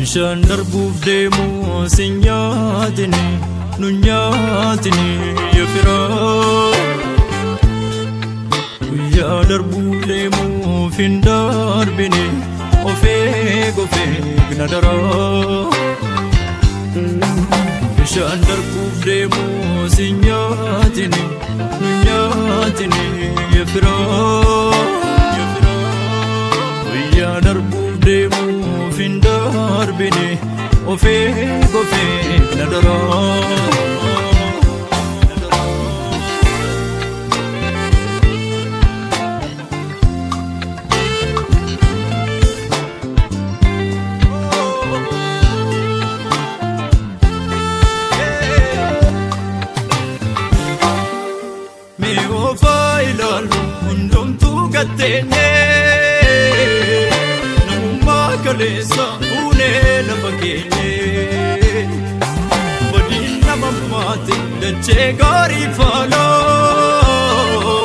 Bishaan darbuuf deemu sin nyaatini nu nyaatini yaa firaa. Guyyaa darbuu deemuuf hin darbine of eegna daraa. Bishaan darbuuf deemu sin nyaatini nu nyaatini yaa firaa. Guyyaa darbuuf deemuuf hin darbine of eegna daraa. Namummaa kaleessa fuunee lafa keenye badiin nama maate dachee gaarii faaloo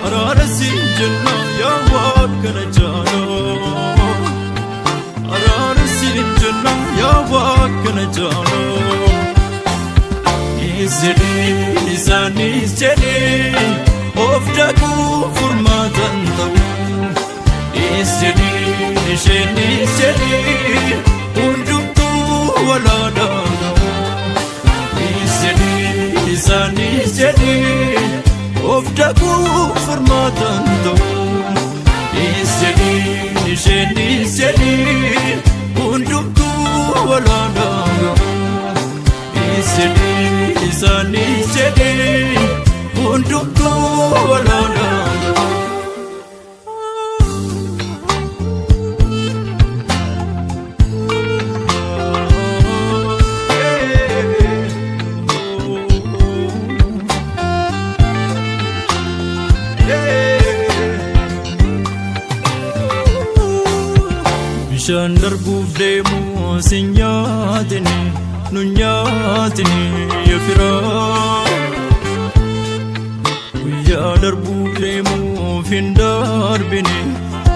araara siin jenna yaa Waaqana jaaloo. Araara siin jenna yaa Waaqana jaaloo. Isaanis jedhee of dhaquu furmaatan ta'u. Isheenis jedhee hundumtuu walaadhaa. Isaanis jedhee of dhaquu furmaatan ta'u. Isheenis jedhee hundumtuu walaadhaa. Isaanis jedhee hundumtuu walaadhaa. Bishaan darbuuf deemu sin nyaatini nu nyaatini yaa firaa. Guyyaa darbuuf deemuuf hin darbine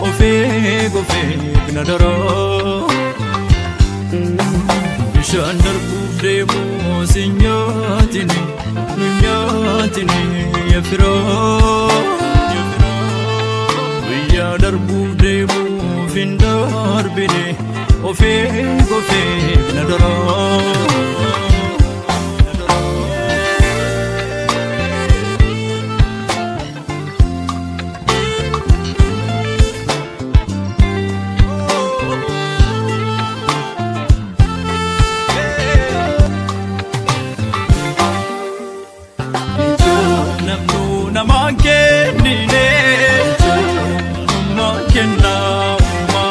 of eegna daraa. Bishaan darbuuf deemu sin nyaatini nu nyaatini yaa firaa. Guyyaa darbuuf deemuuf hin darbine of eegna daraa. Namaan kennine namaan kennauma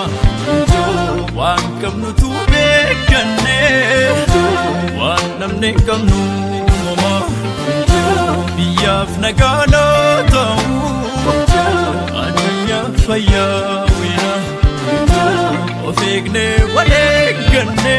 waan qabnutu beekanne waan namne qabnu mama biyyaaf nagaa ta'u addunyaa fayyaa wina of eegne wal eegganne.